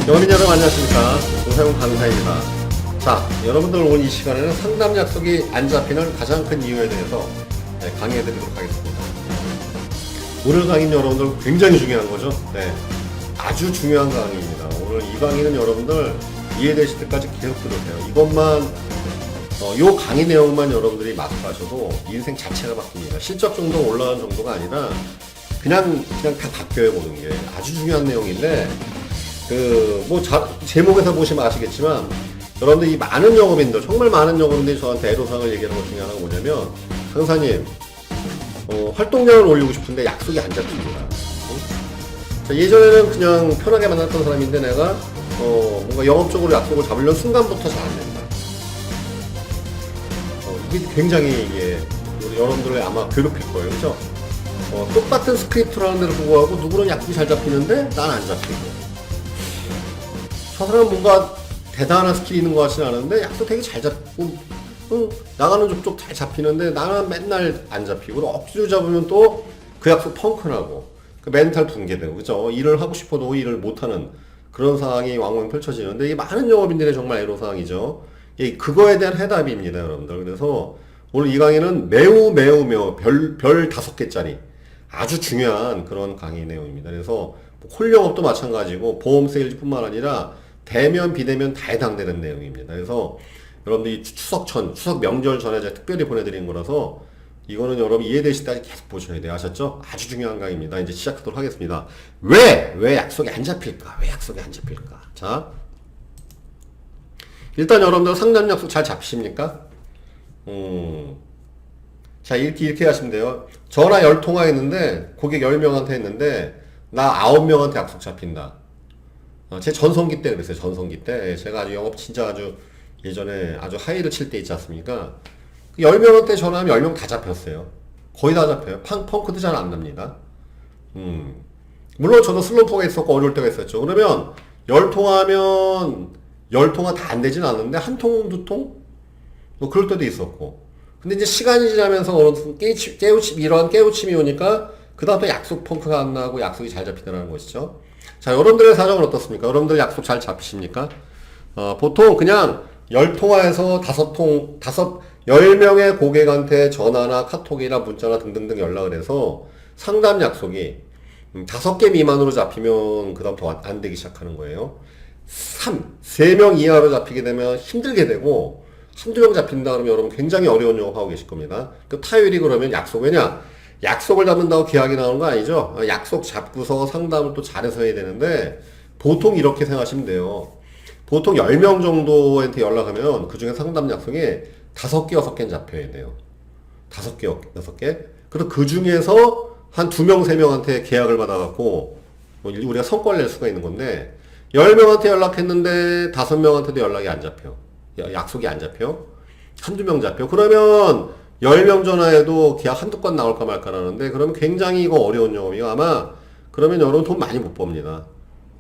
여러분 안녕하십니까. 노사용 강사입니다. 자, 여러분들 오늘 이 시간에는 상담 약속이 안 잡히는 가장 큰 이유에 대해서 강의해 드리도록 하겠습니다. 오늘 강의는 여러분들 굉장히 중요한 거죠. 네, 아주 중요한 강의입니다. 오늘 이 강의는 여러분들 이해되실 때까지 계속 들으세요. 이것만 요 강의 내용만 여러분들이 마스터하셔도 인생 자체가 바뀝니다. 실적 정도 올라가는 정도가 아니라 그냥 다 바뀌어요. 보는 게 아주 중요한 내용인데 제목에서 보시면 아시겠지만 여러분들 이 많은 영업인들, 정말 많은 영업인들이 저한테 애로사항을 얘기하는 것 중에 하나가 뭐냐면, 강사님 활동량을 올리고 싶은데 약속이 안 잡힙니다. 자, 예전에는 그냥 편하게 만났던 사람인데 내가 뭔가 영업적으로 약속을 잡으려는 순간부터 잘 안 된다. 이게 굉장히 여러분들을 아마 괴롭힐 거예요. 그죠? 똑같은 스크립트를 하는 데도 불구하고 누구는 약속이 잘 잡히는데 난 안 잡히고, 저 사람은 뭔가 대단한 스킬이 있는 것 같지는 않은데 약속 되게 잘 잡고 나가는 족족 잘 잡히는데 나는 맨날 안 잡히고, 억지로 잡으면 또 그 약속 펑크나고 그 멘탈 붕괴되고, 그죠? 일을 하고 싶어도 일을 못하는 그런 상황이 왕왕 펼쳐지는데, 이게 많은 영업인들의 정말 애로사항이죠. 그거에 대한 해답입니다, 여러분들. 그래서 오늘 이 강의는 매우 별 5개짜리 아주 중요한 그런 강의 내용입니다. 그래서 콜 영업도 마찬가지고 보험 세일즈뿐만 아니라 대면 비대면 다 해당되는 내용입니다. 그래서 여러분들이 추석 명절 전에 제가 특별히 보내드리는 거라서 이거는 여러분 이해되실 때까지 계속 보셔야 돼요. 아셨죠? 아주 중요한 강의입니다. 이제 시작하도록 하겠습니다. 왜 약속이 안 잡힐까? 왜 약속이 안 잡힐까? 자, 일단 여러분들 상담 약속 잘 잡히십니까? 자, 이렇게 하시면 돼요. 전화 10통화 했는데 고객 10명한테 했는데 나 9명한테 약속 잡힌다. 제 전성기 때 그랬어요. 전성기 때 제가 아주 영업 진짜 아주 예전에 아주 하이를 칠 때 있지 않습니까? 10명한테 전화하면 10명 다 잡혔어요. 거의 다 잡혀요. 펑크도 잘 안 납니다. 물론 저도 슬럼프가 있었고 어려울 때가 있었죠. 그러면 10통화하면 10통화 다 안 되진 않는데 한 통, 두 통? 뭐 그럴 때도 있었고. 근데 이제 시간이 지나면서 어느 이러한 깨우침이 오니까 그 다음부터 약속 펑크가 안 나고 약속이 잘 잡히더라는 것이죠. 자, 여러분들의 사정은 어떻습니까? 여러분들 약속 잘 잡히십니까? 보통 그냥 10통화에서 10명의 고객한테 전화나 카톡이나 문자나 등등등 연락을 해서 상담 약속이 5개 미만으로 잡히면 그 다음부터 안 되기 시작하는 거예요. 3명 이하로 잡히게 되면 힘들게 되고, 한두 명 잡힌다 그러면 여러분 굉장히 어려운 영업하고 계실 겁니다. 그 타율이 그러면 약속을 잡는다고 계약이 나오는 거 아니죠? 약속 잡고서 상담을 또 잘해서 해야 되는데, 보통 이렇게 생각하시면 돼요. 보통 10명 정도한테 연락하면 그 중에 상담 약속이 5개, 6개는 잡혀야 돼요. 5개, 6개. 그래서 그 중에서 한 2명, 3명한테 계약을 받아갖고 우리가 성과를 낼 수가 있는 건데, 10명한테 연락했는데 5명한테도 연락이 안 잡혀. 약속이 안 잡혀. 한두 명 잡혀. 그러면 10명 전화해도 계약 한두 건 나올까 말까라는데, 그러면 굉장히 이거 어려운 영업이에요. 아마 그러면 여러분 돈 많이 못 법니다.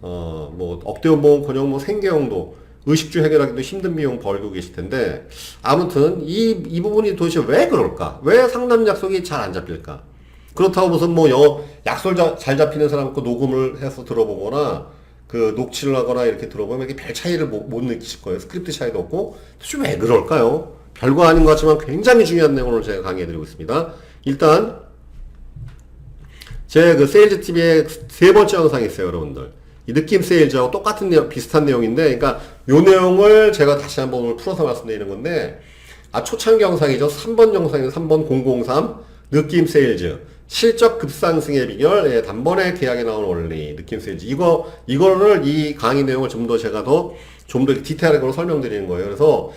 억대연봉커녕 생계형도 의식주 해결하기도 힘든 비용 벌고 계실 텐데, 아무튼 이 부분이 도대체 왜 그럴까? 왜 상담 약속이 잘 안 잡힐까? 그렇다고 무슨 약속 잘 잡히는 사람 거 녹음을 해서 들어보거나 녹취를 하거나 이렇게 들어보면 이게 별 차이를 못 느끼실 거예요. 스크립트 차이도 없고. 도대체 왜 그럴까요? 별거 아닌 것 같지만 굉장히 중요한 내용을 제가 강의해드리고 있습니다. 일단 제 세일즈 TV의 3번째 영상이 있어요, 여러분들. 이 느낌 세일즈하고 똑같은 비슷한 내용인데, 그러니까 요 내용을 제가 다시 한번 풀어서 말씀드리는 건데, 초창기 영상이죠. 3번 영상이죠. 3번 003 느낌 세일즈. 실적 급상승의 비결, 단번에 계약에 나오는 원리, 느낌 세일즈. 이거를 이 강의 내용을 좀 더 디테일하게 설명드리는 거예요. 그래서,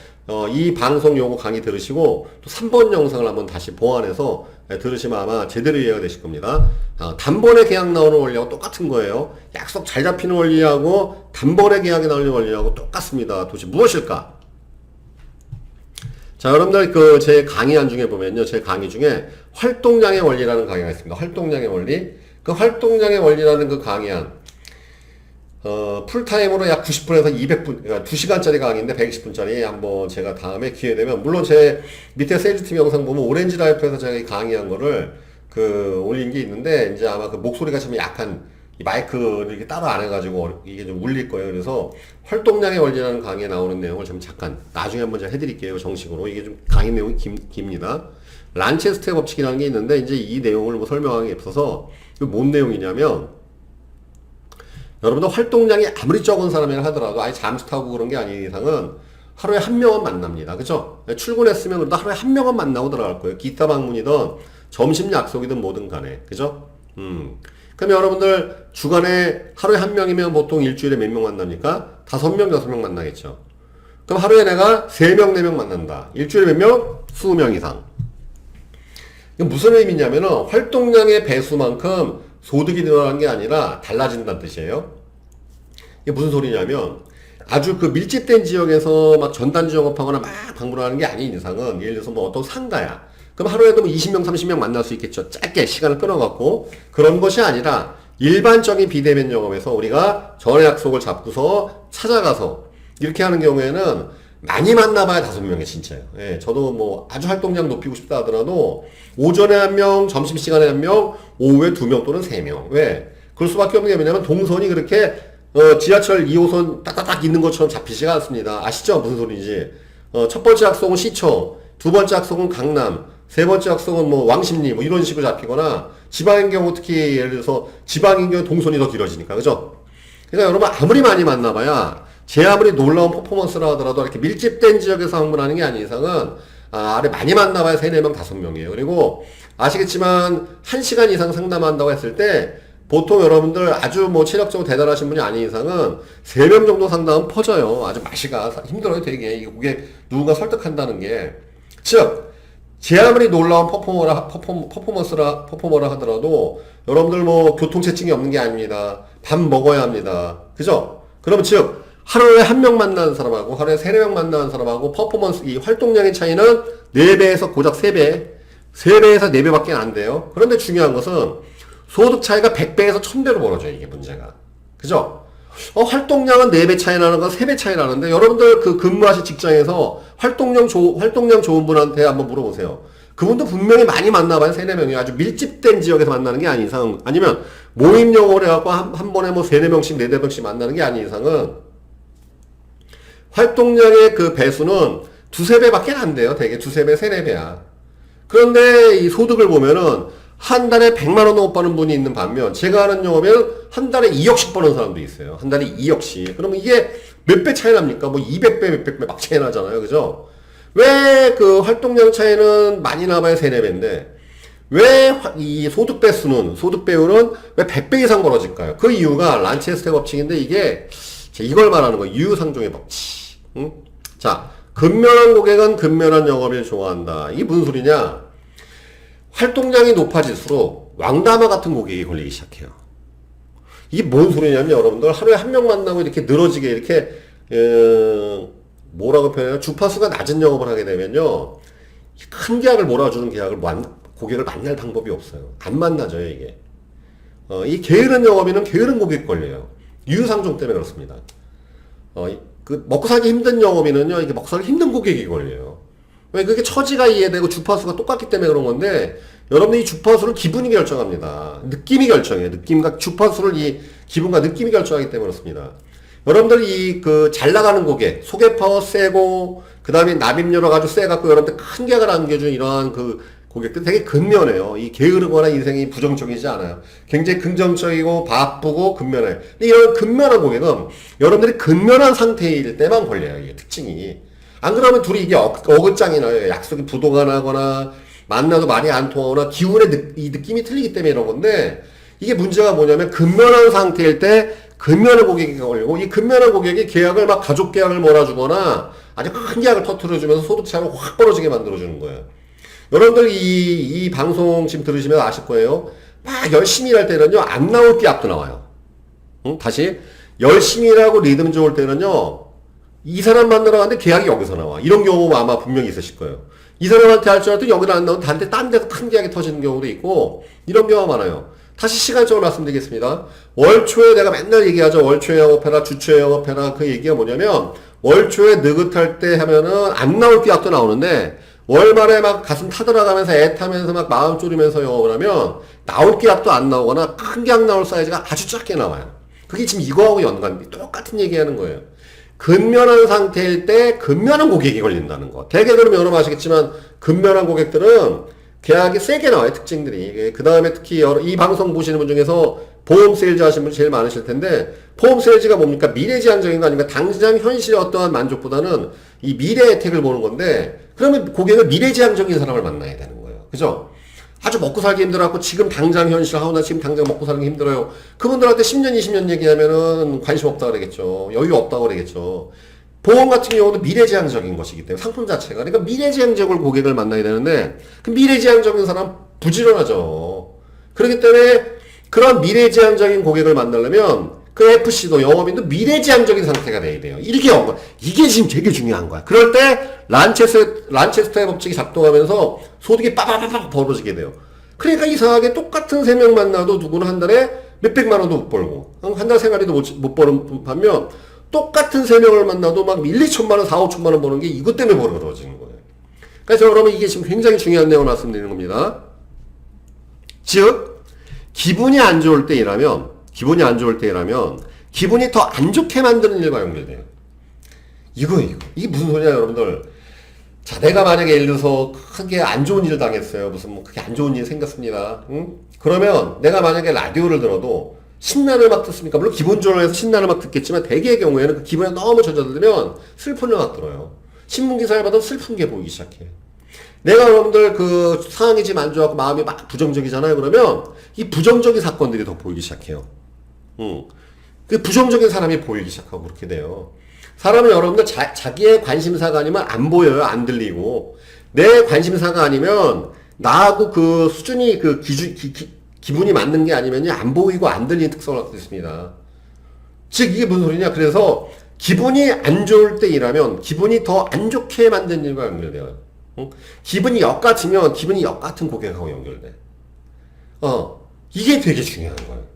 이 방송 요거 강의 들으시고, 또 3번 영상을 한번 다시 보완해서 들으시면 아마 제대로 이해가 되실 겁니다. 단번에 계약 나오는 원리하고 똑같은 거예요. 약속 잘 잡히는 원리하고, 단번에 계약이 나오는 원리하고 똑같습니다. 도대체 무엇일까? 자, 여러분들 제 강의안 중에 보면요. 제 강의 중에 활동량의 원리라는 강의가 있습니다. 활동량의 원리. 그 활동량의 원리라는 그 강의안. 풀타임으로 약 90분에서 200분, 그러니까 2시간짜리 강의인데 120분짜리 한번 제가 다음에 기회 되면, 물론 제 밑에 세일즈팀 영상 보면 오렌지 라이프에서 제가 이 강의한 거를 올린 게 있는데, 이제 아마 목소리가 좀 약한 이 마이크를 이렇게 따로 안 해가지고 이게 좀 울릴 거예요. 그래서 활동량의 원리라는 강의에 나오는 내용을 좀 잠깐 나중에 한번 제가 해드릴게요. 정식으로. 이게 좀 강의 내용이 깁니다. 란체스터의 법칙이라는 게 있는데 이제 이 내용을 뭐 설명하기 앞서서 뭔 내용이냐면 여러분들 활동량이 아무리 적은 사람이라 하더라도 아예 잠수 타고 그런 게 아닌 이상은 하루에 한 명은 만납니다. 그죠? 출근했으면 그래도 하루에 한 명은 만나고 들어갈 거예요. 기타 방문이든 점심 약속이든 뭐든 간에. 그죠? 그럼 여러분들 주간에 하루에 한 명이면 보통 일주일에 몇 명 만납니까? 5명, 6명 만나겠죠. 그럼 하루에 내가 3명, 4명 만난다. 일주일에 몇 명? 20명 이상. 이건 무슨 의미냐면은 활동량의 배수만큼 소득이 늘어나는 게 아니라 달라진다는 뜻이에요. 이게 무슨 소리냐면 아주 그 밀집된 지역에서 막 전단지 영업하거나 막 방문하는 게 아닌 이상은 예를 들어서 뭐 어떤 상가야. 그럼 하루에도 뭐 20명, 30명 만날 수 있겠죠. 짧게 시간을 끊어갖고. 그런 것이 아니라 일반적인 비대면 영업에서 우리가 전화 약속을 잡고서 찾아가서 이렇게 하는 경우에는 많이 만나봐야 5명이 진짜예요. 예, 저도 뭐 아주 활동량 높이고 싶다 하더라도 오전에 1명, 점심시간에 1명, 오후에 2명 또는 3명. 왜? 그럴 수밖에 없는 게 뭐냐면 동선이 그렇게 지하철 2호선 딱딱딱 있는 것처럼 잡히지가 않습니다. 아시죠? 무슨 소리인지. 첫 번째 약속은 시청, 두 번째 약속은 강남, 세 번째 약속은 뭐 왕십리 뭐 이런 식으로 잡히거나 지방인 경우 특히 예를 들어서 지방인 경우 동선이 더 길어지니까. 그죠? 그러니까 여러분 아무리 많이 만나봐야 제 아무리 놀라운 퍼포먼스라 하더라도 이렇게 밀집된 지역에서 방문하는 게 아닌 이상은 아래 많이 만나봐야 3, 4명, 5명이에요. 그리고 아시겠지만 1시간 이상 상담한다고 했을 때 보통 여러분들 아주 뭐 체력적으로 대단하신 분이 아닌 이상은 3명 정도 상담은 퍼져요. 아주 맛이가 힘들어요 되게. 이게 그게 누군가 설득한다는 게. 즉 제 아무리 놀라운 퍼포머라 하더라도 여러분들 뭐 교통체증이 없는 게 아닙니다. 밥 먹어야 합니다. 그죠? 그러면 즉 하루에 1명 만나는 사람하고 하루에 3, 4명 만나는 사람하고 퍼포먼스 이 활동량의 차이는 4배에서 고작 3배 3배에서 4배밖에 안 돼요. 그런데 중요한 것은 소득 차이가 100배에서 1000배로 벌어져요. 이게 문제가. 그죠? 활동량은 4배 차이 나는 건 3배 차이 나는데 여러분들 그 근무하실 직장에서 활동량 좋은 분한테 한번 물어보세요. 그분도 분명히 많이 만나봐요. 3, 4명이 아주 밀집된 지역에서 만나는 게 아닌 이상 아니면 모임 영업을 해갖고 한 번에 뭐 3, 4명씩 4, 4명씩 만나는 게 아닌 이상은 활동량의 그 배수는 2, 3배밖에 안 돼요. 되게 2, 3배, 3, 4배야. 그런데 이 소득을 보면은 한 달에 100만 원 못 버는 분이 있는 반면 제가 하는 영업에는 한 달에 2억씩 버는 사람도 있어요. 한 달에 2억씩. 그러면 이게 몇 배 차이 납니까? 뭐 200배, 몇백 배 막 차이 나잖아요. 그죠? 왜 그 활동량 차이는 많이 나봐야 3, 4배인데 왜 이 소득 배율은 왜 100배 이상 벌어질까요? 그 이유가 란체스터 법칙인데 이게 이걸 말하는 거예요. 유상종의 법칙. 응? 자, 근면한 고객은 근면한 영업을 좋아한다. 이게 무슨 소리냐? 활동량이 높아질수록 왕다마 같은 고객이 걸리기 시작해요. 이게 뭔 소리냐면 여러분들 하루에 1명 만나고 이렇게 늘어지게 이렇게 뭐라고 표현해요? 주파수가 낮은 영업을 하게 되면요. 큰 계약을 몰아주는 고객을 만날 방법이 없어요. 안 만나져요 이게. 이 게으른 영업인은 게으른 고객 걸려요. 유상종 때문에 그렇습니다. 그 먹고 살기 힘든 영업인은요, 이게 먹고 살기 힘든 고객이 걸려요. 왜 그게 처지가 이해되고 주파수가 똑같기 때문에 그런 건데, 여러분이 이 주파수를 기분이 결정합니다. 느낌이 결정해요. 느낌과 주파수를 이 기분과 느낌이 결정하기 때문에 그렇습니다. 여러분들 잘 나가는 고객, 소개 파워 세고, 그 다음에 납입료가 아주 세갖고 여러분들 큰 계약을 안겨준 이러한 그 고객들 되게 근면해요. 이 게으르거나 인생이 부정적이지 않아요. 굉장히 긍정적이고 바쁘고 근면해. 근데 이런 근면한 고객은 여러분들이 근면한 상태일 때만 걸려요. 이게 특징이. 안 그러면 둘이 이게 어긋장이 나요. 약속이 부도가 나거나 만나도 말이 안 통하거나 기운의 이 느낌이 틀리기 때문에 이런 건데 이게 문제가 뭐냐면 근면한 상태일 때 근면한 고객이 걸리고 이 근면한 고객이 계약을 막 가족 계약을 몰아주거나 아주 큰 계약을 터트려주면서 소득 차이를 확 벌어지게 만들어주는 거예요. 여러분들 이 방송 지금 들으시면 아실 거예요. 막 열심히 일할 때는요, 안 나올 계약도 나와요. 응? 다시. 열심히 일하고 리듬 좋을 때는요, 이 사람 만나러 가는데 계약이 여기서 나와. 이런 경우 아마 분명히 있으실 거예요. 이 사람한테 할 줄 알았더니 여기는 안 나오고 딴 데서 큰 계약이 터지는 경우도 있고, 이런 경우가 많아요. 다시 시간적으로 말씀드리겠습니다. 월초에 내가 맨날 얘기하죠. 월초에 영업해라, 주초에 영업해라. 그 얘기가 뭐냐면, 월초에 느긋할 때 하면은 안 나올 계약도 나오는데, 월말에 막 가슴 타들어가면서 애 타면서 막 마음 졸이면서 영업을 하면 나올 계약도 안 나오거나 큰 계약 나올 사이즈가 아주 작게 나와요. 그게 지금 이거하고 연관이 똑같은 얘기하는 거예요. 근면한 상태일 때 근면한 고객이 걸린다는 거. 대개 그러면 여러분 아시겠지만 근면한 고객들은 계약이 세게 나와요. 특징들이. 그 다음에 특히 이 방송 보시는 분 중에서 보험 세일즈 하시는 분이 제일 많으실 텐데 보험 세일즈가 뭡니까? 미래지향적인 거 아니면 당장 현실의 어떠한 만족보다는 이 미래 혜택을 보는 건데 그러면 고객은 미래지향적인 사람을 만나야 되는 거예요. 그죠? 아주 먹고 살기 힘들어갖고 지금 당장 현실 하고 나 지금 당장 먹고 살기 힘들어요. 그분들한테 10년, 20년 얘기하면은 관심 없다 그러겠죠. 여유 없다 그러겠죠. 보험 같은 경우도 미래지향적인 것이기 때문에 상품 자체가 그러니까 미래지향적으로 고객을 만나야 되는데 그 미래지향적인 사람 부지런하죠. 그렇기 때문에 그런 미래지향적인 고객을 만나려면 그 FC도 영업인도 미래지향적인 상태가 돼야 돼요. 이게 지금 되게 중요한 거야. 그럴 때 란체스터의 법칙이 작동하면서 소득이 빠바바박 벌어지게 돼요. 그러니까 이상하게 똑같은 3명 만나도 누구는 한 달에 몇백만 원도 못 벌고 한 달 생활비도 못 버는 반면 똑같은 3명을 만나도 막 1, 2천만 원, 4, 5천만 원 버는 게 이것 때문에 벌어지는 거예요. 그래서 여러분 이게 지금 굉장히 중요한 내용을 말씀드리는 겁니다. 즉 기분이 안 좋을 때 일하면 기분이 더 안 좋게 만드는 일과 연결돼요. 이게 무슨 소리냐 여러분들. 자, 내가 만약에 예를 들어서 크게 안 좋은 일을 당했어요. 무슨 뭐 크게 안 좋은 일이 생겼습니다. 응? 그러면 내가 만약에 라디오를 들어도 신나는 음악 듣습니까? 물론 기분 전환해서 신나는 음악 듣겠지만 대개의 경우에는 그 기분에 너무 젖어들면 슬픈 음악 들어요. 신문기사를 봐도 슬픈 게 보이기 시작해요. 내가 여러분들 그 상황이 지금 안 좋아갖고 마음이 막 부정적이잖아요. 그러면 이 부정적인 사건들이 더 보이기 시작해요. 그 부정적인 사람이 보이기 시작하고 그렇게 돼요. 사람은 여러분들 자기의 관심사가 아니면 안 보여요. 안 들리고. 내 관심사가 아니면 나하고 그 수준이 그 기분이 맞는 게 아니면요. 안 보이고 안 들리는 특성을 갖고 있습니다. 즉 이게 무슨 소리냐. 그래서 기분이 안 좋을 때 일하면 기분이 더 안 좋게 만드는 일과 연결돼요. 기분이 역 같으면 기분이 역 같은 고객하고 연결돼. 이게 되게 중요한 거예요.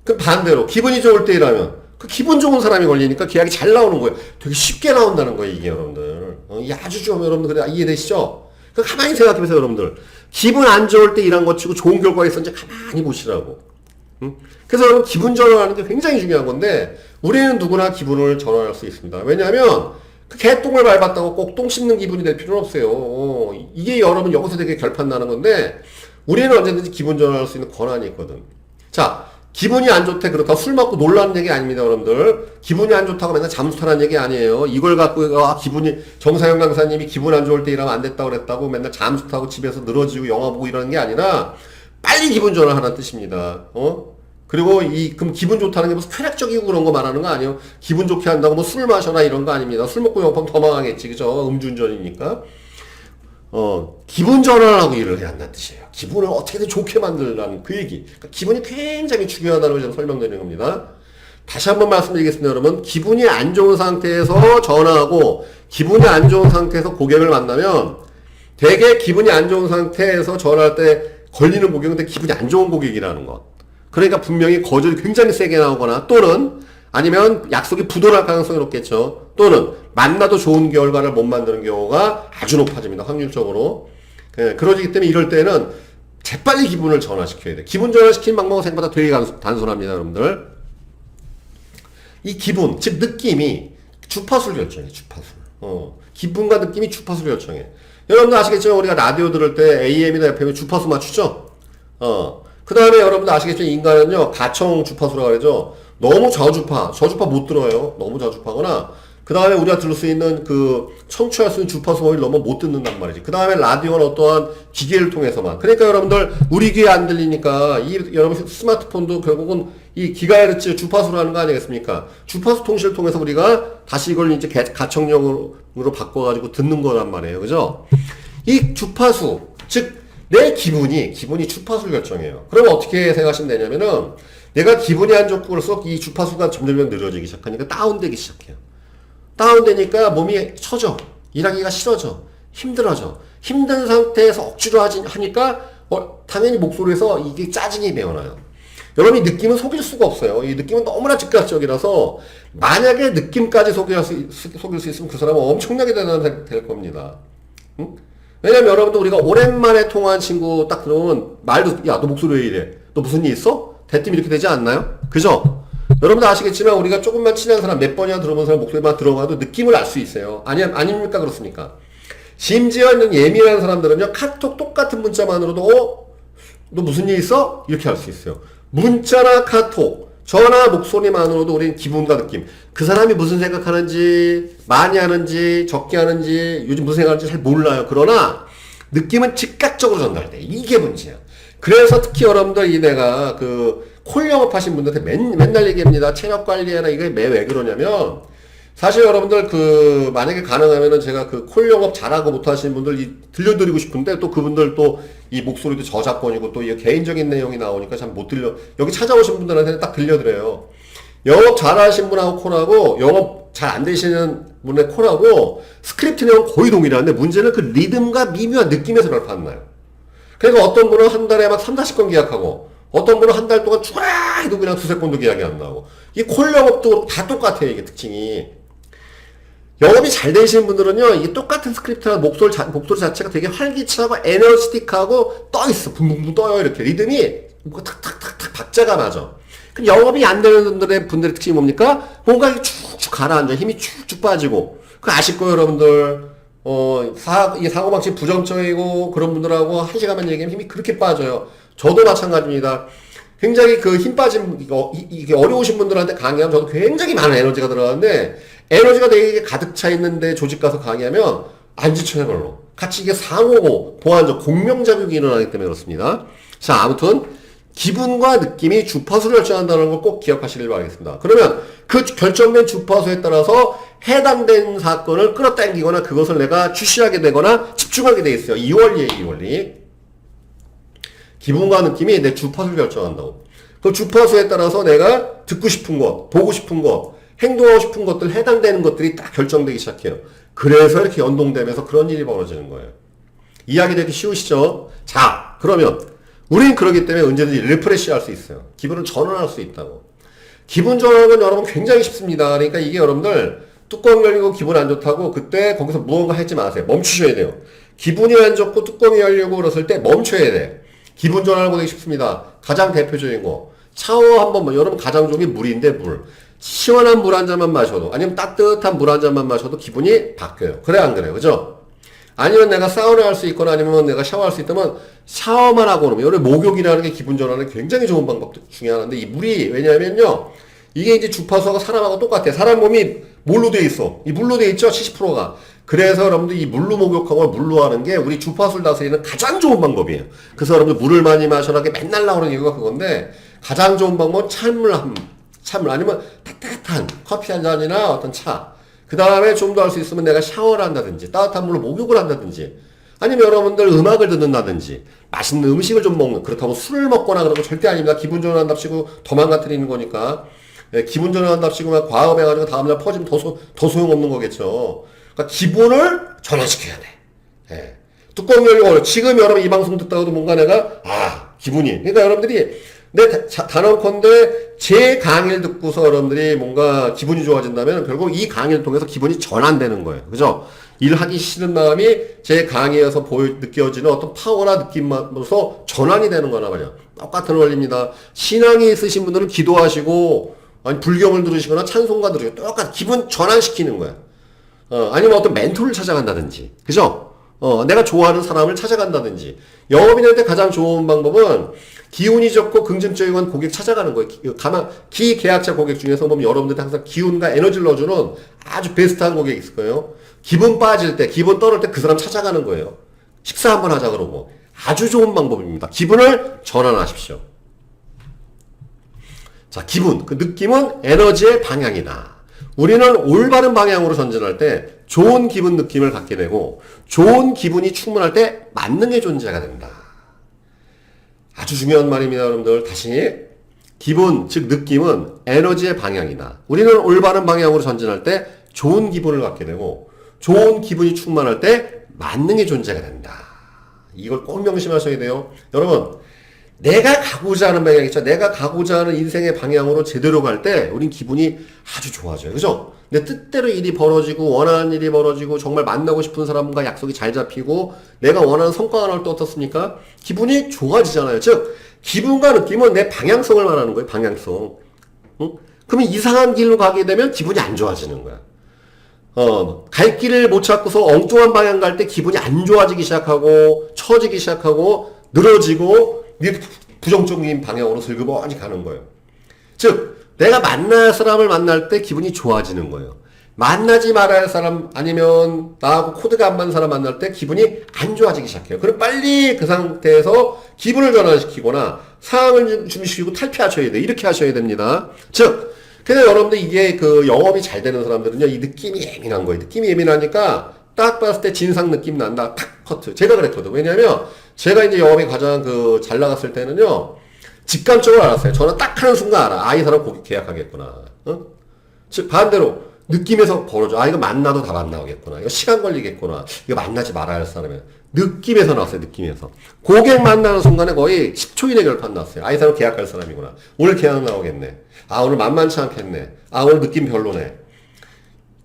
그 반대로 기분이 좋을 때 일하면 그 기분 좋은 사람이 걸리니까 계약이 잘 나오는 거예요. 되게 쉽게 나온다는 거예요, 이게 여러분들. 이게 아주 좀 여러분들 그래 이해되시죠? 그 가만히 생각해보세요, 여러분들. 기분 안 좋을 때 일한 것 치고 좋은 결과가 있었는지 가만히 보시라고. 그래서 여러분 기분 전환하는 게 굉장히 중요한 건데 우리는 누구나 기분을 전환할 수 있습니다. 왜냐하면 그 개똥을 밟았다고 꼭 똥 씹는 기분이 될 필요는 없어요. 이게 여러분 여기서 되게 결판 나는 건데 우리는 언제든지 기분 전환할 수 있는 권한이 있거든. 자, 기분이 안 좋대 그렇다고 술 먹고 놀라는 얘기 아닙니다, 여러분들. 기분이 안 좋다고 맨날 잠수타는 얘기 아니에요. 이걸 갖고 기분이 정사영 강사님이 기분 안 좋을 때 일하면 안 됐다고 그랬다고 맨날 잠수 타고 집에서 늘어지고 영화 보고 이러는 게 아니라 빨리 기분 전환하라는 뜻입니다. 그리고 그럼 기분 좋다는 게 무슨 쾌락적이고 그런 거 말하는 거 아니에요. 기분 좋게 한다고 뭐 술 마셔라 이런 거 아닙니다. 술 먹고 영업하면 더 망하겠지, 그죠? 음주운전이니까. 기분 전환하고 일을 해야 한다는 뜻이에요. 기분을 어떻게든 좋게 만들라는 그 얘기. 그러니까 기분이 굉장히 중요하다는 걸 제가 설명드리는 겁니다. 다시 한번 말씀드리겠습니다, 여러분. 기분이 안 좋은 상태에서 전화하고 기분이 안 좋은 상태에서 고객을 만나면 되게 기분이 안 좋은 상태에서 전화할 때 걸리는 고객은 되게 기분이 안 좋은 고객이라는 것. 그러니까 분명히 거절이 굉장히 세게 나오거나 또는 아니면 약속이 부도날 가능성이 높겠죠. 또는 만나도 좋은 결과를 못 만드는 경우가 아주 높아집니다. 확률적으로. 그러기 때문에 이럴 때는 재빨리 기분을 전환시켜야 돼요. 기분 전환시키는 방법은 생각보다 되게 단순합니다, 여러분들. 이 기분, 즉 느낌이 주파수를 결정해, 주파수. 기분과 느낌이 주파수를 결정해. 여러분들 아시겠지만 우리가 라디오 들을 때 AM이나 FM에 주파수 맞추죠? 그 다음에 여러분들 아시겠지만 인간은요, 가청 주파수라고 그러죠? 너무 저주파 못 들어요. 너무 저주파거나, 그 다음에 우리가 들을 수 있는 청취할 수 있는 주파수 범위를 너무 못 듣는단 말이지. 그 다음에 라디오는 어떠한 기계를 통해서만. 그러니까 여러분들, 우리 귀에 안 들리니까, 여러분 스마트폰도 결국은 이 기가헤르츠 주파수로 하는 거 아니겠습니까? 주파수 통신을 통해서 우리가 다시 이걸 이제 가청력으로 바꿔가지고 듣는 거란 말이에요. 그죠? 이 주파수, 즉, 내 기분이 주파수를 결정해요. 그러면 어떻게 생각하시면 되냐면은, 내가 기분이 안 좋고 그래서 이 주파수가 점점 늘어지기 시작하니까 다운되기 시작해요. 다운되니까 몸이 처져. 일하기가 싫어져. 힘들어져. 힘든 상태에서 억지로 하니까 당연히 목소리에서 이게 짜증이 배어나요. 여러분 이 느낌은 속일 수가 없어요. 이 느낌은 너무나 즉각적이라서 만약에 느낌까지 속일 수 있으면 그 사람은 엄청나게 대단한 될 겁니다. 응? 왜냐면 여러분들 우리가 오랜만에 통화한 친구 딱 들어오면 말도 야 너 목소리 왜 이래? 너 무슨 일 있어? 대뜸 이렇게 되지 않나요? 그죠? 여러분들 아시겠지만 우리가 조금만 친한 사람 몇 번이나 들어본 사람 목소리만 들어가도 느낌을 알 수 있어요. 아닙니까? 그렇습니까? 심지어 있는 예민한 사람들은요, 카톡 똑같은 문자만으로도, 너 무슨 일 있어? 이렇게 할 수 있어요. 문자나 카톡, 전화 목소리만으로도 우리는 기분과 느낌. 그 사람이 무슨 생각하는지, 많이 하는지, 적게 하는지, 요즘 무슨 생각하는지 잘 몰라요. 그러나, 느낌은 즉각적으로 전달돼. 이게 문제야. 그래서 특히 여러분들 내가 콜 영업하신 분들한테 맨날 얘기합니다. 체력 관리해라. 이게 왜 그러냐면, 사실 여러분들 만약에 가능하면은 제가 콜 영업 잘하고 못하시는 분들 들려드리고 싶은데 또 그분들 또 이 목소리도 저작권이고 또 이 개인적인 내용이 나오니까 참 못 여기 찾아오신 분들한테는 딱 들려드려요. 영업 잘하신 분하고 콜하고 영업 잘 안 되시는 분의 콜하고 스크립트 내용은 거의 동일한데 문제는 그 리듬과 미묘한 느낌에서 결판나요. 그러니까 어떤 분은 한 달에 막 3, 40건 계약하고 어떤 분은 한 달 동안 쭉 해도 그냥 두세 건도 계약이 안 나오고 이 콜 영업도 다 똑같아요. 이게 특징이. 영업이 잘 되시는 분들은요, 이게 똑같은 스크립트나 목소리 자체가 되게 활기차고 에너지틱하고 떠있어. 붕붕붕 떠요. 이렇게. 리듬이 뭔가 탁탁탁탁 박자가 맞아. 그럼 영업이 안 되는 분들의 특징이 뭡니까? 뭔가 쭉쭉 가라앉아. 힘이 쭉쭉 빠지고. 그거 아실 거예요, 여러분들. 이 사고방식 부정적이고 그런 분들하고 한 시간만 얘기하면 힘이 그렇게 빠져요. 저도 마찬가지입니다. 굉장히 힘 빠진, 이게 어려우신 분들한테 강의하면 저도 굉장히 많은 에너지가 들어가는데, 에너지가 되게 가득 차 있는데 조직 가서 강의하면 안 지쳐요, 별로. 같이 이게 상호, 보완적, 공명작용이 일어나기 때문에 그렇습니다. 자, 아무튼, 기분과 느낌이 주파수를 결정한다는 걸 꼭 기억하시길 바라겠습니다. 그러면 그 결정된 주파수에 따라서 해당된 사건을 끌어당기거나 그것을 내가 주시하게 되거나 집중하게 돼 있어요. 이 원리예요, 이 원리. 기분과 느낌이 내 주파수를 결정한다고. 그 주파수에 따라서 내가 듣고 싶은 것, 보고 싶은 것, 행동하고 싶은 것들, 해당되는 것들이 딱 결정되기 시작해요. 그래서 이렇게 연동되면서 그런 일이 벌어지는 거예요. 이야기 되기 쉬우시죠? 자, 그러면 우리는 그러기 때문에 언제든지 리프레시 할 수 있어요. 기분을 전환할 수 있다고. 기분 전환은 여러분 굉장히 쉽습니다. 그러니까 이게 여러분들 뚜껑 열리고 기분 안 좋다고 그때 거기서 무언가 하지 마세요. 멈추셔야 돼요. 기분이 안 좋고 뚜껑이 열리고 그랬을 때 멈춰야 돼. 기분 전환을 보기 쉽습니다. 가장 대표적인 거. 샤워 한 번만, 여러분 가장 좋은 게 물인데 물. 시원한 물 한 잔만 마셔도, 아니면 따뜻한 물 한 잔만 마셔도 기분이 바뀌어요. 그래, 안 그래요? 그죠? 아니면 내가 사우나 할 수 있거나 아니면 내가 샤워할 수 있다면 샤워만 하고 오면, 여기 목욕이라는 게 기분 전환에 굉장히 좋은 방법 중에 하나인데, 이 물이, 왜냐면요, 이게 이제 주파수하고 사람하고 똑같아요. 사람 몸이 뭘로 돼 있어? 이 물로 돼 있죠? 70%가. 그래서 여러분들 이 물로 목욕하고 물로 하는 게 우리 주파수를 다스리는 가장 좋은 방법이에요. 그래서 여러분들 물을 많이 마셔라. 게 맨날 나오는 이유가 그건데, 가장 좋은 방법은 찬물 아니면 따뜻한 커피 한 잔이나 어떤 차. 그 다음에 좀 더 할 수 있으면 내가 샤워를 한다든지, 따뜻한 물로 목욕을 한다든지, 아니면 여러분들 음악을 듣는다든지, 맛있는 음식을 좀 먹는, 그렇다고 술을 먹거나 그런 거 절대 아닙니다. 기분 전환한답시고 더 망가뜨리는 거니까. 기분 전환한답시고 막 과음해가지고 다음날 퍼지면 더 소용없는 거겠죠. 그러니까 기분을 전환시켜야 돼. 예. 뚜껑 열고, 지금 여러분 이 방송 듣다가도 뭔가 내가, 기분이. 그러니까 여러분들이, 단언컨대 제 강의를 듣고서 여러분들이 뭔가 기분이 좋아진다면 결국 이 강의를 통해서 기분이 전환되는 거예요. 그죠? 일하기 싫은 마음이 제 강의에서 느껴지는 어떤 파워나 느낌으로서 전환이 되는 거나 말이야. 똑같은 원리입니다. 신앙이 있으신 분들은 기도하시고, 아니, 불경을 들으시거나 찬송가 들으시고, 똑같이 기분 전환시키는 거야. 아니면 어떤 멘토를 찾아간다든지. 그죠? 내가 좋아하는 사람을 찾아간다든지. 영업인한테 가장 좋은 방법은 기운이 좋고 긍정적인 고객 찾아가는 거예요. 기계약자 고객 중에서 보면 여러분들이 항상 기운과 에너지를 넣어주는 아주 베스트한 고객이 있을 거예요. 기분 빠질 때, 기분 떨어질 때 그 사람 찾아가는 거예요. 식사 한번 하자 그러고. 아주 좋은 방법입니다. 기분을 전환하십시오. 자, 기분. 그 느낌은 에너지의 방향이다. 우리는 올바른 방향으로 전진할 때 좋은 기분 느낌을 갖게 되고 좋은 기분이 충분할 때 만능의 존재가 된다. 아주 중요한 말입니다, 여러분들. 다시 기분, 즉 느낌은 에너지의 방향이다. 우리는 올바른 방향으로 전진할 때 좋은 기분을 갖게 되고 좋은 기분이 충만할 때 만능의 존재가 된다. 이걸 꼭 명심하셔야 돼요. 여러분, 내가 가고자 하는 방향 있죠. 내가 가고자 하는 인생의 방향으로 제대로 갈 때 우린 기분이 아주 좋아져요. 그죠? 내 뜻대로 일이 벌어지고 원하는 일이 벌어지고 정말 만나고 싶은 사람과 약속이 잘 잡히고 내가 원하는 성과가 나올 때 어떻습니까? 기분이 좋아지잖아요. 즉 기분과 느낌은 내 방향성을 말하는 거예요. 방향성. 응? 그러면 이상한 길로 가게 되면 기분이 안 좋아지는 거야. 갈 길을 못 찾고서 엉뚱한 방향 갈 때 기분이 안 좋아지기 시작하고 처지기 시작하고 늘어지고 부정적인 방향으로 슬그머니 가는 거예요. 즉 내가 만날 사람을 만날 때 기분이 좋아지는 거예요. 만나지 말아야 할 사람 아니면 나하고 코드가 안 맞는 사람 만날 때 기분이 안 좋아지기 시작해요. 그럼 빨리 그 상태에서 기분을 전환시키거나 상황을 준비시키고 탈피하셔야 돼요. 이렇게 하셔야 됩니다. 즉 근데 여러분들 이게 그 영업이 잘 되는 사람들은요, 이 느낌이 예민한 거예요. 느낌이 예민하니까 딱 봤을 때 진상 느낌 난다. 탁 커트. 제가 그랬거든. 왜냐면 제가 이제 영업이 가장 그 잘 나갔을 때는요, 직감적으로 알았어요. 전화 딱 하는 순간 알아. 아, 이 사람 고객 계약하겠구나. 즉 반대로 느낌에서 벌어져. 아, 이거 만나도 다 만나오겠구나. 이거 시간 걸리겠구나. 이거 만나지 말아야 할 사람이야. 느낌에서 나왔어요. 느낌에서. 고객 만나는 순간에 거의 10초 이내 결판 났어요. 아, 이 사람 계약할 사람이구나. 오늘 계약 나오겠네. 아, 오늘 만만치 않겠네. 아, 오늘 느낌 별로네.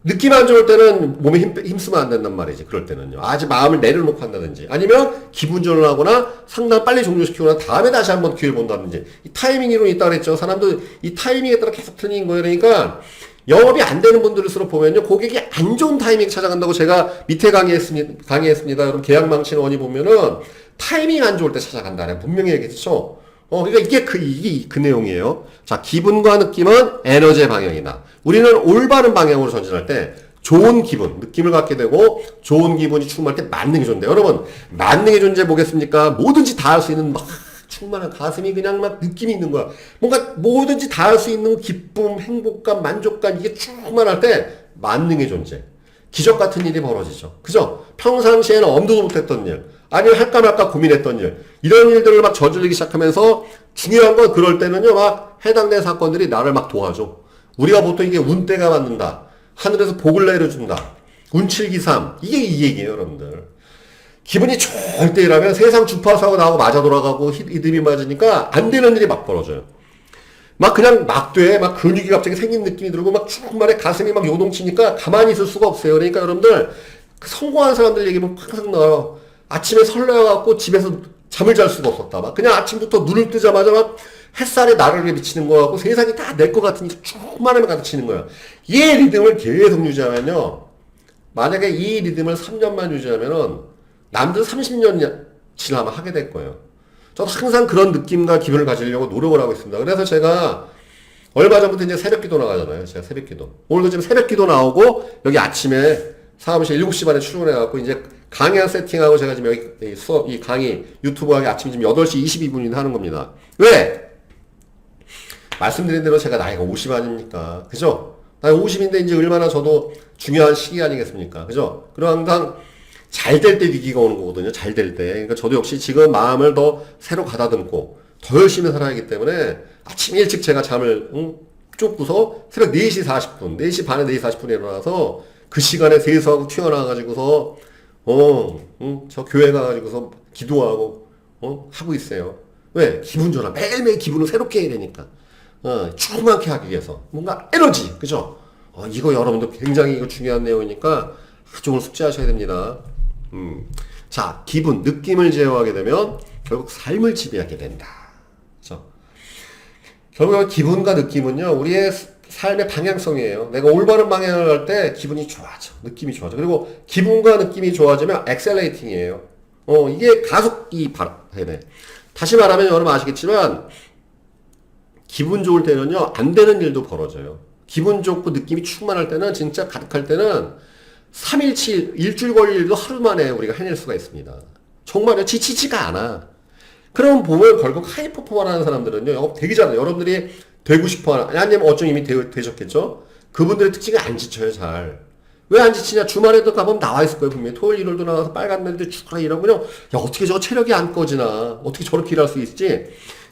느낌 안 좋을 때는 몸에 힘쓰면 안 된단 말이지. 그럴 때는요. 아직 마음을 내려놓고 한다든지. 아니면 기분 전환하거나 상담 빨리 종료시키거나 다음에 다시 한번 기회를 본다든지. 이 타이밍 이론이 있다고 그랬죠. 사람들 이 타이밍에 따라 계속 틀린 거예요. 그러니까 영업이 안 되는 분들일수록 보면요. 고객이 안 좋은 타이밍에 찾아간다고 제가 밑에 강의했습니다. 여러분 계약 망치는 원이 보면은 타이밍 안 좋을 때 찾아간다네. 분명히 얘기했죠. 그러니까 이게 그 내용이에요. 자, 기분과 느낌은 에너지의 방향이다. 우리는 올바른 방향으로 전진할 때 좋은 기분, 느낌을 갖게 되고 좋은 기분이 충만할 때 만능의 존재. 여러분, 만능의 존재 뭐겠습니까? 뭐든지 다 할 수 있는 막 충만한 가슴이 그냥 막 느낌이 있는 거야. 뭔가 뭐든지 다 할 수 있는 기쁨, 행복감, 만족감 이게 충만할 때 만능의 존재. 기적 같은 일이 벌어지죠. 그죠? 평상시에는 엄두도 못했던 일, 아니면 할까 말까 고민했던 일, 이런 일들을 막 저지르기 시작하면서 중요한 건 그럴 때는요, 막 해당된 사건들이 나를 막 도와줘. 우리가 보통 이게 운때가 맞는다. 하늘에서 복을 내려준다. 운칠기삼. 이게 이 얘기예요, 여러분들. 기분이 좋을 때라면 세상 주파수하고 나하고 맞아 돌아가고 이듬이 맞으니까 안 되는 일이 막 벌어져요. 막 그냥 막 돼. 막 근육이 갑자기 생긴 느낌이 들고 막 충만해 가슴이 막 요동치니까 가만히 있을 수가 없어요. 그러니까 여러분들 성공한 사람들 얘기하면 항상 나와요. 아침에 설레어갖고 집에서 잠을 잘 수가 없었다. 막 그냥 아침부터 눈을 뜨자마자 막 햇살에 나를 비치는 거 같고 세상이 다 내 것 같으니 충만함에 가득 치는 거야. 이 리듬을 계속 유지하면요. 만약에 이 리듬을 3년만 유지하면은 남들 30년 지나면 하게 될 거예요. 저도 항상 그런 느낌과 기분을 가지려고 노력을 하고 있습니다. 그래서 제가 얼마 전부터 이제 새벽 기도 나가잖아요. 제가 새벽 기도. 오늘도 지금 새벽 기도 나오고 여기 아침에 사무실 7시 반에 출근해갖고 이제 강연 세팅하고 제가 지금 여기 수업, 이 강의, 유튜브 하기 아침 지금 8시 22분이나 하는 겁니다. 왜? 말씀드린 대로 제가 나이가 50 아닙니까? 그죠? 나이 50인데 이제 얼마나 저도 중요한 시기 아니겠습니까? 그죠? 그리고 항상 잘 될 때 위기가 오는 거거든요. 잘 될 때. 그러니까 저도 역시 지금 마음을 더 새로 가다듬고 더 열심히 살아야 하기 때문에 아침 일찍 제가 잠을 쫓고서 새벽 4시 40분, 4시 반에 4시 40분에 일어나서 그 시간에 세수하고 튀어나와가지고서 저 교회 가가지고서 기도하고 하고 있어요. 왜? 기분 전환. 매일매일 기분을 새롭게 해야 되니까. 충만하게 하기 위해서. 뭔가 에너지. 그죠? 이거 여러분들 굉장히 이거 중요한 내용이니까 아주 오늘 숙지하셔야 됩니다. 자, 기분, 느낌을 제어하게 되면 결국 삶을 지배하게 된다. 그죠? 결국 기분과 느낌은요, 우리의 삶의 방향성이에요. 내가 올바른 방향을 갈 때 기분이 좋아져. 느낌이 좋아져. 그리고 기분과 느낌이 좋아지면 엑셀레이팅이에요. 이게 가속이 해야 돼. 다시 말하면 여러분 아시겠지만, 기분 좋을 때는요, 안 되는 일도 벌어져요. 기분 좋고 느낌이 충만할 때는, 진짜 가득할 때는, 3일치, 일주일 걸릴 일도 하루 만에 우리가 해낼 수가 있습니다. 정말요, 지치지가 않아. 그럼 보면 결국 하이 퍼포먼 하는 사람들은요, 영업 되게 잘해요. 여러분들이 되고 싶어 하는, 아니면 어쩜 이미 되셨겠죠? 그분들의 특징이 안 지쳐요, 잘. 왜 안 지치냐? 주말에도 가보면 나와 있을 거예요, 분명히. 토요일, 일요일도 나가서 빨간 날도 쭉 일하고요. 야, 어떻게 저거 체력이 안 꺼지나? 어떻게 저렇게 일할 수 있지?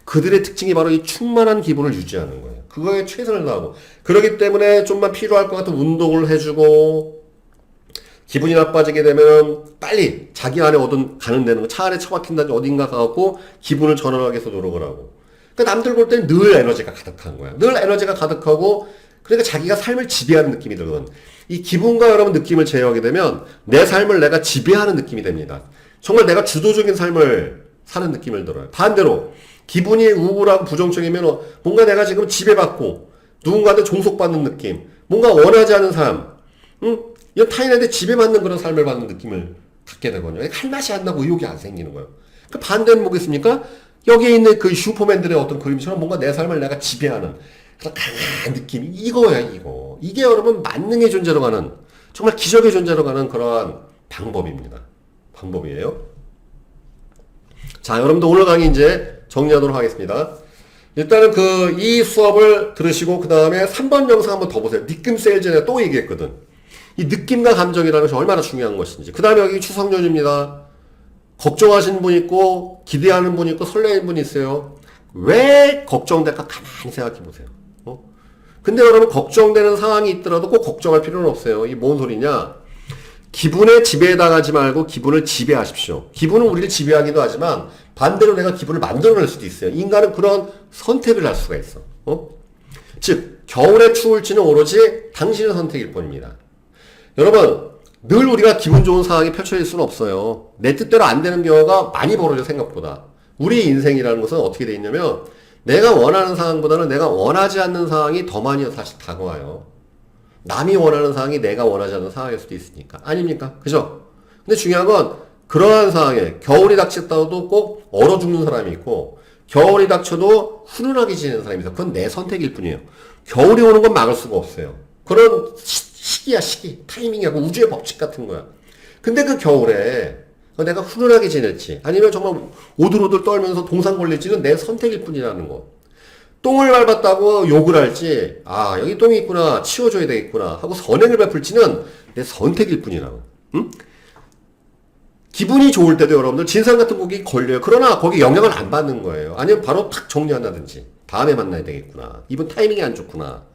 그들의 특징이 바로 이 충만한 기분을 유지하는 거예요. 그거에 최선을 다하고. 그렇기 때문에 좀만 필요할 것 같은 운동을 해주고, 기분이 나빠지게 되면 빨리 자기 안에 가는 데는 차 안에 처박힌다든지 어딘가 가갖고 기분을 전환하기 위해서 노력을 하고. 그러니까 남들 볼 때는 늘 에너지가 가득한 거야. 늘 에너지가 가득하고 그러니까 자기가 삶을 지배하는 느낌이 들거든. 이 기분과 여러분 느낌을 제어하게 되면 내 삶을 내가 지배하는 느낌이 됩니다. 정말 내가 주도적인 삶을 사는 느낌을 들어요. 반대로 기분이 우울하고 부정적이면 뭔가 내가 지금 지배받고 누군가한테 종속받는 느낌, 뭔가 원하지 않은 삶, 이런 타인한테 지배받는 그런 삶을 받는 느낌을 갖게 되거든요. 할 맛이 안 나고 의욕이 안 생기는 거예요. 그 반대는 뭐겠습니까? 여기에 있는 그 슈퍼맨들의 어떤 그림처럼 뭔가 내 삶을 내가 지배하는 그런 강한 느낌, 이거야, 이거. 이게 여러분 만능의 존재로 가는, 정말 기적의 존재로 가는 그러한 방법입니다. 방법이에요. 자, 여러분들 오늘 강의 이제 정리하도록 하겠습니다. 일단은 이 수업을 들으시고, 그 다음에 3번 영상 한번 더 보세요. 느낌 세일즈 내가 또 얘기했거든. 이 느낌과 감정이라는 것이 얼마나 중요한 것인지. 그 다음에 여기 추석 연휴입니다. 걱정하시는 분 있고, 기대하는 분 있고, 설레는 분 있어요. 왜 걱정될까 가만히 생각해 보세요. 근데 여러분 걱정되는 상황이 있더라도 꼭 걱정할 필요는 없어요. 이게 뭔 소리냐? 기분에 지배당하지 말고 기분을 지배하십시오. 기분은 우리를 지배하기도 하지만 반대로 내가 기분을 만들어낼 수도 있어요. 인간은 그런 선택을 할 수가 있어. 즉 겨울에 추울지는 오로지 당신의 선택일 뿐입니다. 여러분 늘 우리가 기분 좋은 상황이 펼쳐질 수는 없어요. 내 뜻대로 안 되는 경우가 많이 벌어져 생각보다. 우리 인생이라는 것은 어떻게 돼 있냐면 내가 원하는 상황보다는 내가 원하지 않는 상황이 더 많이 사실 다가와요. 남이 원하는 상황이 내가 원하지 않는 상황일 수도 있으니까. 아닙니까? 그죠? 근데 중요한 건 그러한 상황에 겨울이 닥쳤다고 꼭 얼어 죽는 사람이 있고 겨울이 닥쳐도 훈훈하게 지내는 사람이 있어. 그건 내 선택일 뿐이에요. 겨울이 오는 건 막을 수가 없어요. 그런 시기야, 시기. 타이밍이야. 우주의 법칙 같은 거야. 근데 그 겨울에 내가 훈훈하게 지낼지 아니면 정말 오들오들 떨면서 동상 걸릴지는 내 선택일 뿐이라는 거. 똥을 밟았다고 욕을 할지 여기 똥이 있구나 치워줘야 되겠구나 하고 선행을 베풀지는 내 선택일 뿐이라고. 응? 기분이 좋을 때도 여러분들 진상 같은 곡이 걸려요. 그러나 거기 영향을 안 받는 거예요. 아니면 바로 탁 정리한다든지 다음에 만나야 되겠구나. 이번 타이밍이 안 좋구나.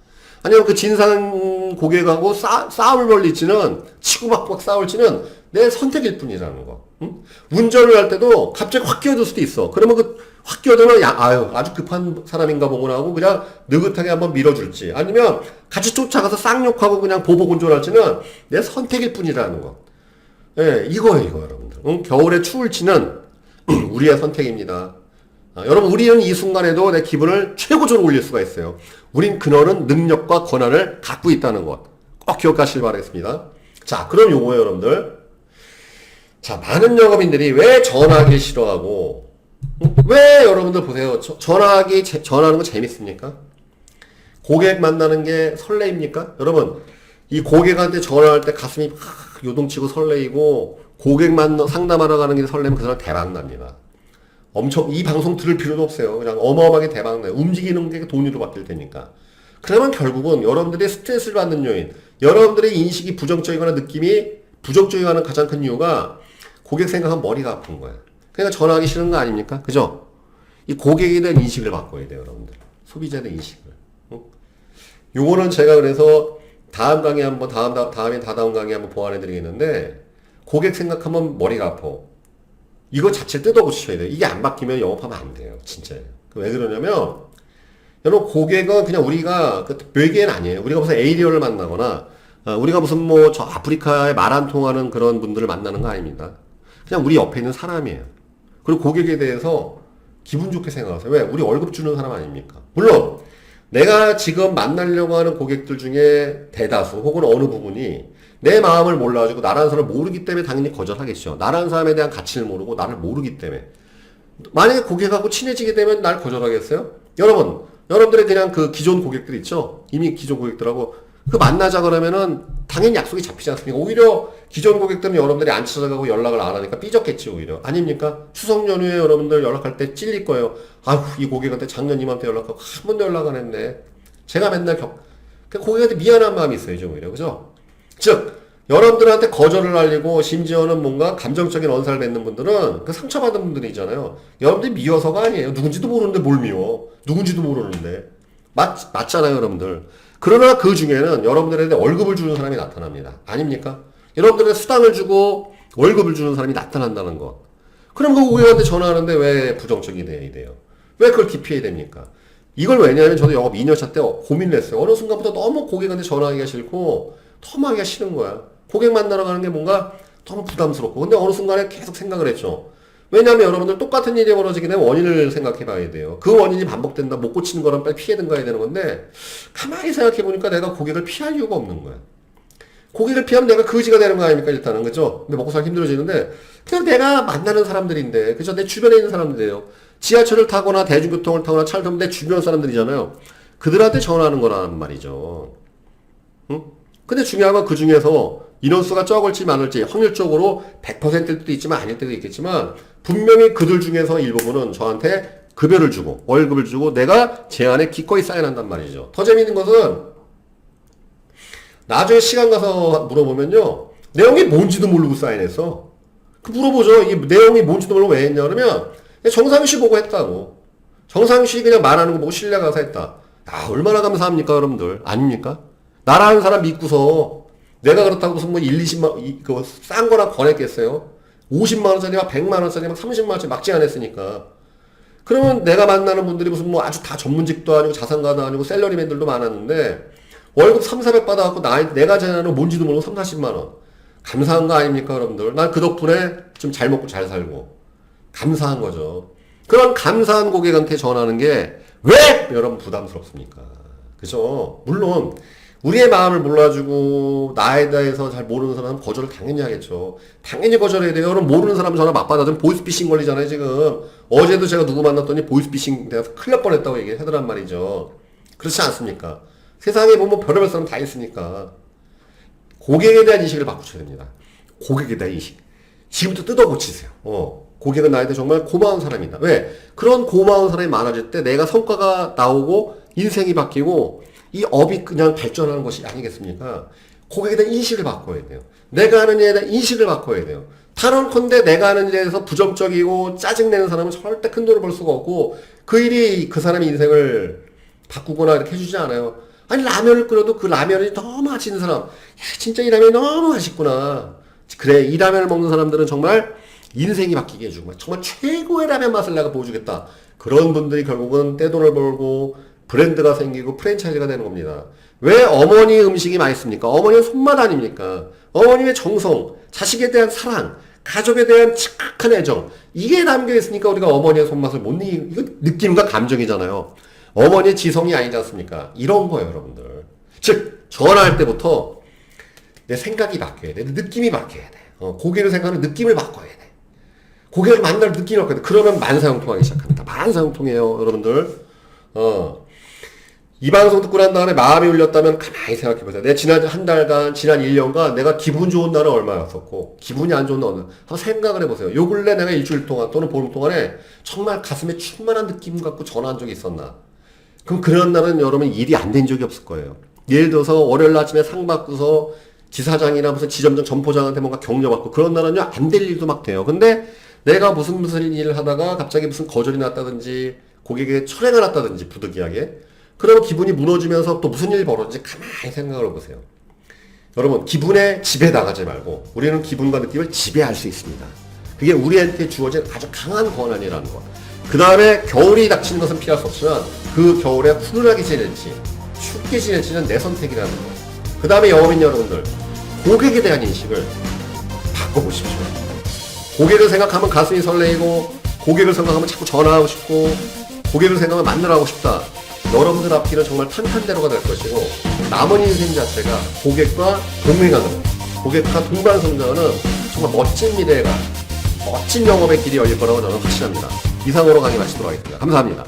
아니면 그 진상 고객하고 싸움을 벌릴지는 치고받고 싸울지는 내 선택일 뿐이라는 거. 응? 운전을 할 때도 갑자기 확 끼어들 수도 있어. 그러면 확 끼어들면 아주 급한 사람인가 보구나 하고 그냥 느긋하게 한번 밀어줄지 아니면 같이 쫓아가서 쌍욕하고 그냥 보복운전할지는 내 선택일 뿐이라는 거. 예, 이거예요, 이거 여러분들. 응? 겨울에 추울지는 우리의 선택입니다. 여러분 우리는 이 순간에도 내 기분을 최고조로 올릴 수가 있어요. 우린 그너는 능력과 권한을 갖고 있다는 것. 꼭 기억하시길 바라겠습니다. 자, 그럼 요거예요, 여러분들. 자, 많은 영업인들이 왜 전화하기 싫어하고 왜 여러분들 보세요. 전화하는 거 재밌습니까? 고객 만나는 게 설레입니까? 여러분, 이 고객한테 전화할 때 가슴이 요동치고 설레이고 고객 상담하러 가는 게 설레면 그 사람 대박 납니다. 엄청 이 방송 들을 필요도 없어요. 그냥 어마어마하게 대박 나요. 움직이는 게 돈으로 바뀔 테니까. 그러면 결국은 여러분들이 스트레스를 받는 요인, 여러분들의 인식이 부정적이거나 느낌이 부정적이거나 가장 큰 이유가 고객 생각하면 머리가 아픈 거야. 그러니까 전화하기 싫은 거 아닙니까? 그죠? 이 고객에 대한 인식을 바꿔야 돼요, 여러분들. 소비자에 대한 인식을. 요거는 제가 그래서 다음 강의 한번, 다음에 다다음 강의 한번 보완해 드리겠는데, 고객 생각하면 머리가 아파. 이거 자체를 뜯어고치셔야 돼요. 이게 안 바뀌면 영업하면 안 돼요. 진짜예요. 왜 그러냐면, 여러분, 고객은 그냥 우리가, 외계인 아니에요. 우리가 무슨 에이리언을 만나거나, 우리가 무슨 저 아프리카에 말 안 통하는 그런 분들을 만나는 거 아닙니다. 그냥 우리 옆에 있는 사람이에요. 그리고 고객에 대해서 기분 좋게 생각하세요. 왜? 우리 월급 주는 사람 아닙니까? 물론, 내가 지금 만나려고 하는 고객들 중에 대다수 혹은 어느 부분이 내 마음을 몰라가지고 나라는 사람을 모르기 때문에 당연히 거절하겠죠. 나라는 사람에 대한 가치를 모르고 나를 모르기 때문에. 만약에 고객하고 친해지게 되면 날 거절하겠어요? 여러분들의 그냥 그 기존 고객들 있죠? 이미 기존 고객들하고 그 만나자 그러면은 당연히 약속이 잡히지 않습니까? 오히려 기존 고객들은 여러분들이 안 찾아가고 연락을 안 하니까 삐졌겠지 오히려. 아닙니까? 추석 연휴에 여러분들 연락할 때 찔릴 거예요. 이 고객한테 작년 이맘때 연락하고 한 번도 연락 안 했네. 제가 맨날 그 고객한테 미안한 마음이 있어요 좀 오히려. 그죠? 즉 여러분들한테 거절을 알리고 심지어는 뭔가 감정적인 언사를 맺는 분들은 그 상처받은 분들이잖아요. 여러분들이 미워서가 아니에요. 누군지도 모르는데 뭘 미워. 누군지도 모르는데. 맞잖아요 여러분들. 그러나 그 중에는 여러분들한테 월급을 주는 사람이 나타납니다. 아닙니까? 여러분들의 수당을 주고 월급을 주는 사람이 나타난다는 거. 그럼 그 고객한테 전화하는데 왜 부정적이 돼야 돼요? 왜 그걸 기피해야 됩니까? 이걸 왜냐하면 저도 영업 2년차 때 고민을 했어요. 어느 순간부터 너무 고객한테 전화하기가 싫고 터무하기가 싫은 거야. 고객 만나러 가는 게 뭔가 너무 부담스럽고. 근데 어느 순간에 계속 생각을 했죠. 왜냐하면 여러분들 똑같은 일이 벌어지게 되면 원인을 생각해 봐야 돼요. 그 원인이 반복된다. 못 고치는 거랑 빨리 피해든 가야 되는 건데 가만히 생각해 보니까 내가 고객을 피할 이유가 없는 거야. 고객을 피하면 내가 거지가 되는 거 아닙니까, 일단은. 그죠? 근데 먹고 살기 힘들어지는데, 그냥 내가 만나는 사람들인데, 그죠? 내 주변에 있는 사람들이에요. 지하철을 타거나 대중교통을 타거나 차를 타면 내 주변 사람들이잖아요. 그들한테 전화하는 거란 말이죠. 응? 근데 중요한 건 그 중에서 인원수가 적을지 많을지 확률적으로 100%일 때도 있지만 아닐 때도 있겠지만, 분명히 그들 중에서 일부분은 저한테 급여를 주고, 월급을 주고, 내가 제 안에 기꺼이 사인한단 말이죠. 더 재밌는 것은, 나중에 시간 가서 물어보면요. 내용이 뭔지도 모르고 사인했어. 그 물어보죠. 이 내용이 뭔지도 모르고 왜 했냐 그러면 정상윤 씨 보고 했다고. 정상윤 씨 그냥 말하는 거 보고 신뢰 가서 했다. 아, 얼마나 감사합니까 여러분들. 아닙니까? 나라는 사람 믿고서 내가 그렇다고 무슨 뭐 1, 20만 그 싼 거나 권했겠어요. 50만 원짜리 막 100만 원짜리 막 30만 원짜리 막지 않았으니까. 그러면 내가 만나는 분들이 무슨 뭐 아주 다 전문직도 아니고 자산가도 아니고 셀러리맨들도 많았는데 월급 3, 400 받아갖고 내가 제안하는 뭔지도 모르고 3, 40만 원. 감사한 거 아닙니까, 여러분들? 난 그 덕분에 좀 잘 먹고 잘 살고. 감사한 거죠. 그런 감사한 고객한테 전하는 게 왜 여러분 부담스럽습니까? 그죠? 물론, 우리의 마음을 몰라주고, 나에 대해서 잘 모르는 사람은 거절을 당연히 하겠죠. 당연히 거절해야 돼요. 여러분, 모르는 사람 전화 막 받아주면 보이스피싱 걸리잖아요, 지금. 어제도 제가 누구 만났더니 보이스피싱 돼서 큰일 날 뻔했다고 얘기하더란 말이죠. 그렇지 않습니까? 세상에 보면 별의별 사람 다 있으니까 고객에 대한 인식을 바꾸셔야 됩니다. 고객에 대한 인식. 지금부터 뜯어 고치세요. 고객은 나한테 정말 고마운 사람이다. 왜? 그런 고마운 사람이 많아질 때 내가 성과가 나오고 인생이 바뀌고 이 업이 그냥 발전하는 것이 아니겠습니까? 고객에 대한 인식을 바꿔야 돼요. 내가 하는 일에 대한 인식을 바꿔야 돼요. 단언컨대 내가 하는 일에 대해서 부정적이고 짜증내는 사람은 절대 큰 돈을 벌 수가 없고 그 일이 그 사람의 인생을 바꾸거나 이렇게 해주지 않아요. 아니 라면을 끓여도 그 라면이 너무 맛있는 사람, 야 진짜 이 라면이 너무 맛있구나. 그래, 이 라면을 먹는 사람들은 정말 인생이 바뀌게 해주고 정말 최고의 라면 맛을 내가 보여주겠다. 그런 분들이 결국은 떼돈을 벌고 브랜드가 생기고 프랜차이즈가 되는 겁니다. 왜 어머니 음식이 맛있습니까? 어머니의 손맛 아닙니까? 어머님의 정성, 자식에 대한 사랑, 가족에 대한 착한 애정, 이게 담겨 있으니까 우리가 어머니의 손맛을 못 이거 느낌과 감정이잖아요. 어머니의 지성이 아니지 않습니까? 이런 거예요, 여러분들. 즉, 전화할 때부터 내 생각이 바뀌어야 돼. 내 느낌이 바뀌어야 돼. 고객을 생각하는 느낌을 바꿔야 돼. 고객을 만날 느낌이 바뀌어야 돼. 그러면 만사형통하기 시작합니다. 만사형통해요, 여러분들. 이 방송 듣고 난 다음에 마음이 울렸다면 가만히 생각해 보세요. 내가 지난 한 달간, 지난 1년간 내가 기분 좋은 날은 얼마였었고, 기분이 안 좋은 날은 한번 생각을 해보세요. 요 근래 내가 일주일 동안 또는 보름 동안에 정말 가슴에 충만한 느낌 갖고 전화한 적이 있었나? 그럼 그런 날은 여러분 일이 안 된 적이 없을 거예요. 예를 들어서 월요일 아침에 상 받고서 지사장이나 무슨 지점장 점포장한테 뭔가 격려받고 그런 날은요 안 될 일도 막 돼요. 근데 내가 무슨 일을 하다가 갑자기 무슨 거절이 났다든지 고객에게 철회가 났다든지 부득이하게 그러면 기분이 무너지면서 또 무슨 일이 벌어지는지 가만히 생각을 해보세요. 여러분 기분에 지배당하지 말고 우리는 기분과 느낌을 지배할 수 있습니다. 그게 우리한테 주어진 아주 강한 권한이라는 거. 그 다음에 겨울이 닥치는 것은 피할 수 없지만 그 겨울에 훈훈하게 지낼지 춥게 지낼지는 내 선택이라는 거. 그 다음에 영업인 여러분들 고객에 대한 인식을 바꿔보십시오. 고객을 생각하면 가슴이 설레이고 고객을 생각하면 자꾸 전화하고 싶고 고객을 생각하면 만나고 싶다. 여러분들 앞길은 정말 탄탄대로가 될 것이고 남은 인생 자체가 고객과 동행하는 고객과 동반 성장하는 정말 멋진 미래가 멋진 영업의 길이 열릴 거라고 저는 확신합니다. 이상으로 강의 마치도록 하겠습니다. 감사합니다.